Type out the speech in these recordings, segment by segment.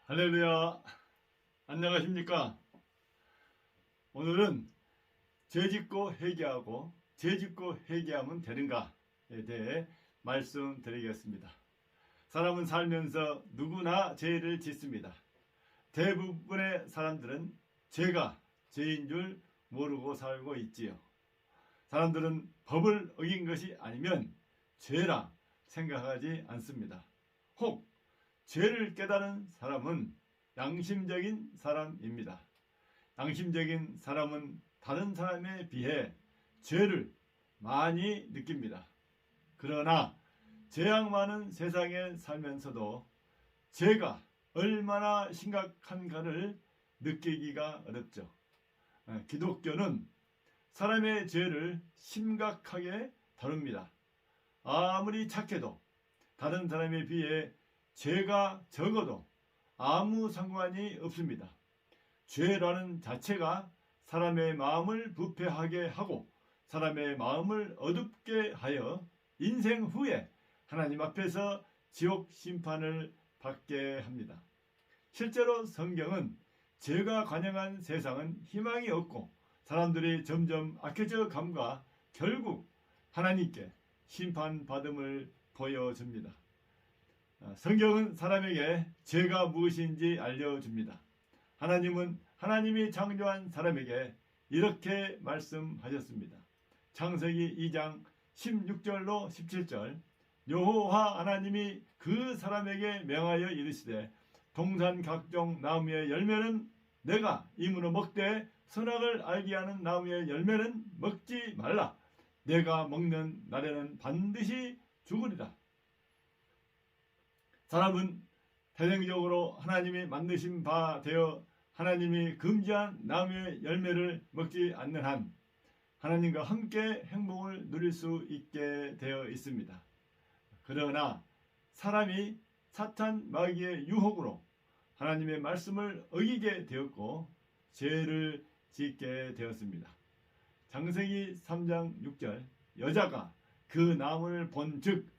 할렐루야. 안녕하십니까? 오늘은 죄짓고 회개하고 죄짓고 회개하면 되는가에 대해 말씀드리겠습니다. 사람은 살면서 누구나 죄를 짓습니다. 대부분의 사람들은 죄가 죄인 줄 모르고 살고 있지요. 사람들은 법을 어긴 것이 아니면 죄라 생각하지 않습니다. 혹 죄를 깨달은 사람은 양심적인 사람입니다. 양심적인 사람은 다른 사람에 비해 죄를 많이 느낍니다. 그러나 죄악 많은 세상에 살면서도 죄가 얼마나 심각한가를 느끼기가 어렵죠. 기독교는 사람의 죄를 심각하게 다룹니다. 아무리 착해도 다른 사람에 비해 죄가 적어도 아무 상관이 없습니다. 죄라는 자체가 사람의 마음을 부패하게 하고 사람의 마음을 어둡게 하여 인생 후에 하나님 앞에서 지옥 심판을 받게 합니다. 실제로 성경은 죄가 관영한 세상은 희망이 없고 사람들이 점점 악해져 감과 결국 하나님께 심판받음을 보여줍니다. 성경은 사람에게 죄가 무엇인지 알려줍니다. 하나님은 하나님이 창조한 사람에게 이렇게 말씀하셨습니다. 창세기 2장 16절로 17절 여호와 하나님이 그 사람에게 명하여 이르시되 동산 각종 나무의 열매는 내가 임으로 먹되 선악을 알게 하는 나무의 열매는 먹지 말라. 내가 먹는 날에는 반드시 죽으리라. 사람은 대대적으로 하나님이 만드신 바 되어 하나님이 금지한 나무의 열매를 먹지 않는 한 하나님과 함께 행복을 누릴 수 있게 되어 있습니다. 그러나 사람이 사탄 마귀의 유혹으로 하나님의 말씀을 어기게 되었고 죄를 짓게 되었습니다. 창세기 3장 6절 여자가 그 나무를 본즉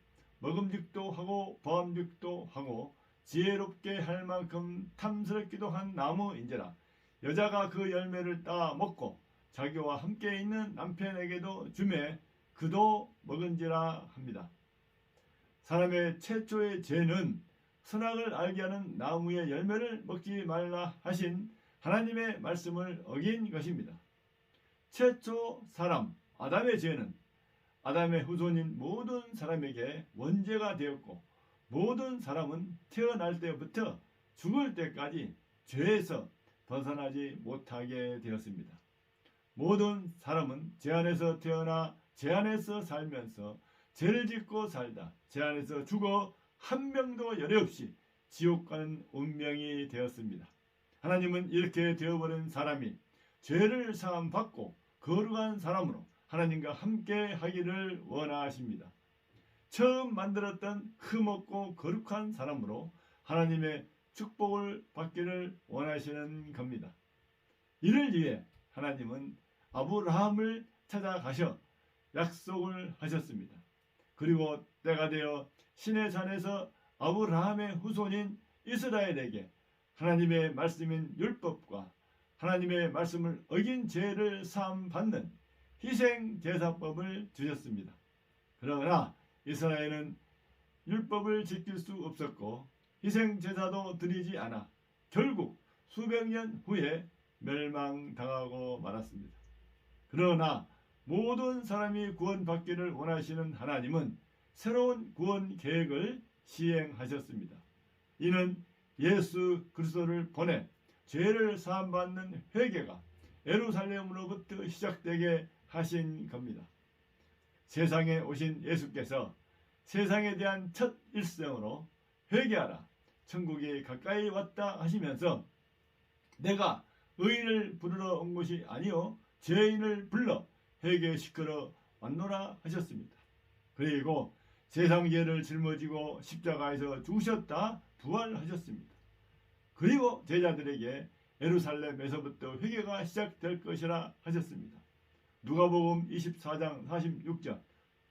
먹음직도 하고 보암직도 하고 지혜롭게 할 만큼 탐스럽기도 한 나무인지라 여자가 그 열매를 따 먹고 자기와 함께 있는 남편에게도 주매 그도 먹은지라 합니다. 사람의 최초의 죄는 선악을 알게 하는 나무의 열매를 먹지 말라 하신 하나님의 말씀을 어긴 것입니다. 최초 사람 아담의 죄는 아담의 후손인 모든 사람에게 원죄가 되었고 모든 사람은 태어날 때부터 죽을 때까지 죄에서 벗어나지 못하게 되었습니다. 모든 사람은 죄 안에서 태어나 죄 안에서 살면서 죄를 짓고 살다 죄 안에서 죽어 한 명도 열애 없이 지옥 가는 운명이 되었습니다. 하나님은 이렇게 되어버린 사람이 죄를 사함 받고 거룩한 사람으로 하나님과 함께 하기를 원하십니다. 처음 만들었던 흠없고 거룩한 사람으로 하나님의 축복을 받기를 원하시는 겁니다. 이를 위해 하나님은 아브라함을 찾아가셔 약속을 하셨습니다. 그리고 때가 되어 신의 산에서 아브라함의 후손인 이스라엘에게 하나님의 말씀인 율법과 하나님의 말씀을 어긴 죄를 사함 받는 희생제사법을 주셨습니다. 그러나 이스라엘은 율법을 지킬 수 없었고 희생제사도 드리지 않아 결국 수백 년 후에 멸망당하고 말았습니다. 그러나 모든 사람이 구원받기를 원하시는 하나님은 새로운 구원 계획을 시행하셨습니다. 이는 예수 그리스도를 보내 죄를 사함받는 회개가 예루살렘으로부터 시작되게 하신 겁니다. 세상에 오신 예수께서 세상에 대한 첫 일성으로 회개하라 천국이 가까이 왔다 하시면서 내가 의인을 부르러 온 것이 아니요 죄인을 불러 회개시키러 왔노라 하셨습니다. 그리고 세상 죄를 짊어지고 십자가에서 죽으셨다 부활하셨습니다. 그리고 제자들에게 예루살렘에서부터 회개가 시작될 것이라 하셨습니다. 누가복음 24장 46절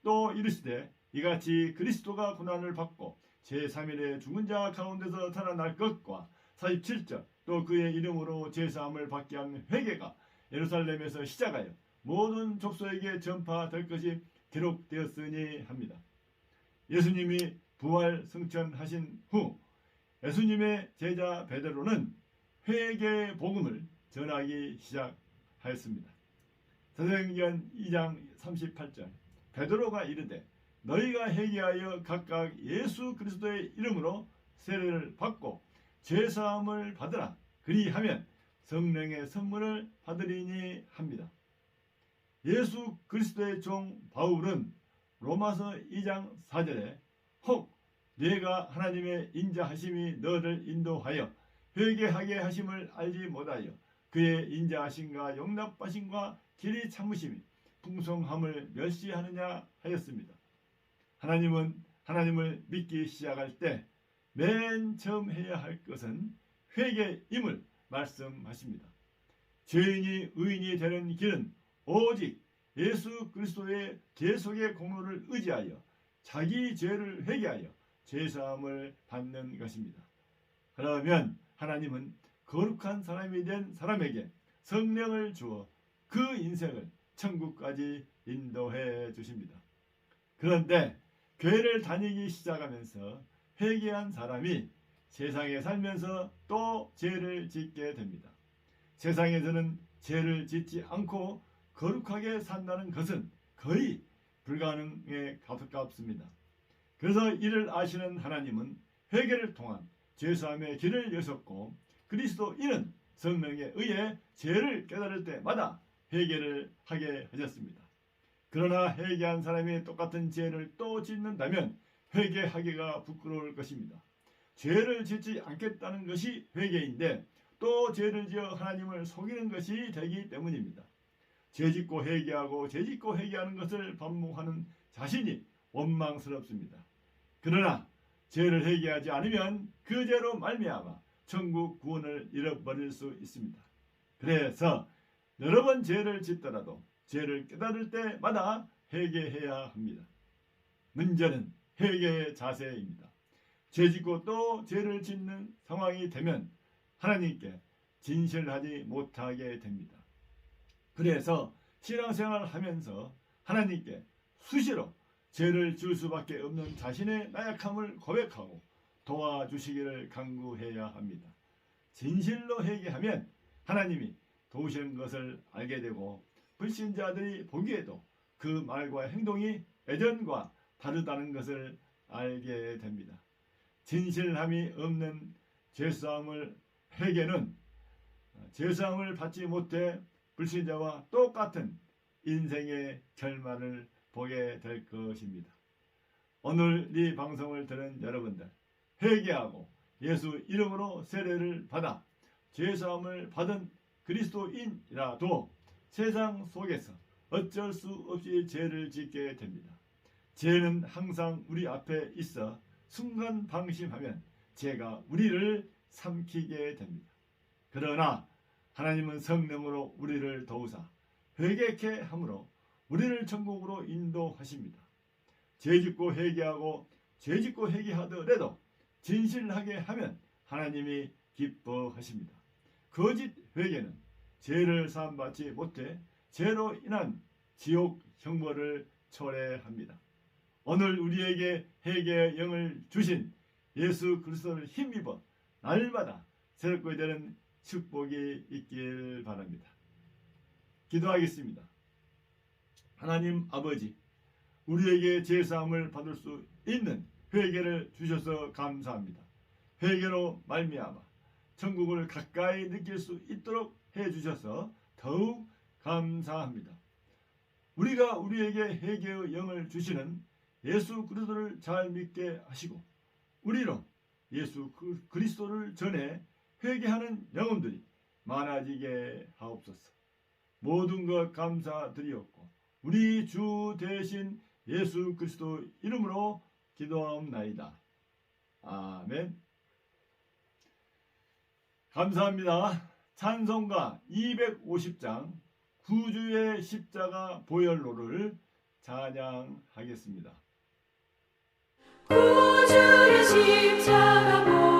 또 이르시되 이같이 그리스도가 고난을 받고 제3일에 죽은 자 가운데서 살아날 것과 47절 또 그의 이름으로 제사함을 받게 하는 회개가 예루살렘에서 시작하여 모든 족속에게 전파될 것이 기록되었으니 합니다. 예수님이 부활 승천하신 후 예수님의 제자 베드로는 회개 복음을 전하기 시작하였습니다. 사도행전 2장 38절 베드로가 이르되 너희가 회개하여 각각 예수 그리스도의 이름으로 세례를 받고 죄사함을 받으라. 그리하면 성령의 선물을 받으리니 합니다. 예수 그리스도의 종 바울은 로마서 2장 4절에 혹 네가 하나님의 인자하심이 너를 인도하여 회개하게 하심을 알지 못하여 그의 인자하심과 용납하심과 길이 참으심이 풍성함을 멸시하느냐 하였습니다. 하나님은 하나님을 믿기 시작할 때 맨 처음 해야 할 것은 회개임을 말씀하십니다. 죄인이 의인이 되는 길은 오직 예수 그리스도의 계속의 공로를 의지하여 자기 죄를 회개하여 죄사함을 받는 것입니다. 그러면 하나님은 거룩한 사람이 된 사람에게 성령을 주어 그 인생을 천국까지 인도해 주십니다. 그런데 교회를 다니기 시작하면서 회개한 사람이 세상에 살면서 또 죄를 짓게 됩니다. 세상에서는 죄를 짓지 않고 거룩하게 산다는 것은 거의 불가능에 가깝습니다. 그래서 이를 아시는 하나님은 회개를 통한 죄사함의 길을 여셨고 그리스도인은 성령에 의해 죄를 깨달을 때마다 회개를 하게 하셨습니다. 그러나 회개한 사람이 똑같은 죄를 또 짓는다면 회개하기가 부끄러울 것입니다. 죄를 짓지 않겠다는 것이 회개인데 또 죄를 지어 하나님을 속이는 것이 되기 때문입니다. 죄짓고 회개하고 죄짓고 회개하는 것을 반복하는 자신이 원망스럽습니다. 그러나 죄를 회개하지 않으면 그 죄로 말미암아 천국 구원을 잃어버릴 수 있습니다. 그래서 여러 번 죄를 짓더라도 죄를 깨달을 때마다 회개해야 합니다. 문제는 회개의 자세입니다. 죄짓고 또 죄를 짓는 상황이 되면 하나님께 진실하지 못하게 됩니다. 그래서 신앙생활을 하면서 하나님께 수시로 죄를 지을 수밖에 없는 자신의 나약함을 고백하고 도와주시기를 간구해야 합니다. 진실로 회개하면 하나님이 도우시는 것을 알게 되고 불신자들이 보기에도 그 말과 행동이 예전과 다르다는 것을 알게 됩니다. 진실함이 없는 죄사함을 회개는 죄사함을 받지 못해 불신자와 똑같은 인생의 결말을 보게 될 것입니다. 오늘 이 방송을 들은 여러분들 회개하고 예수 이름으로 세례를 받아 죄사함을 받은 그리스도인이라도 세상 속에서 어쩔 수 없이 죄를 짓게 됩니다. 죄는 항상 우리 앞에 있어 순간 방심하면 죄가 우리를 삼키게 됩니다. 그러나 하나님은 성령으로 우리를 도우사 회개케 함으로 우리를 천국으로 인도하십니다. 죄짓고 회개하고 죄짓고 회개하더라도 진실하게 하면 하나님이 기뻐하십니다. 거짓 회개는 죄를 사함받지 못해 죄로 인한 지옥 형벌을 초래합니다. 오늘 우리에게 회개의 영을 주신 예수 그리스도를 힘입어 날마다 새롭게 되는 축복이 있길 바랍니다. 기도하겠습니다. 하나님 아버지, 우리에게 제사함을 받을 수 있는 회개를 주셔서 감사합니다. 회개로 말미암아 천국을 가까이 느낄 수 있도록 해주셔서 더욱 감사합니다. 우리가 우리에게 회개의 영을 주시는 예수 그리스도를 잘 믿게 하시고 우리로 예수 그리스도를 전해 회개하는 영혼들이 많아지게 하옵소서. 모든 것 감사드리옵고 우리 주 대신 예수 그리스도 이름으로 기도하옵나이다. 아멘. 감사합니다. 찬송가 250장 구주의 십자가 보혈로를 찬양하겠습니다. 구주의 십자가 보혈로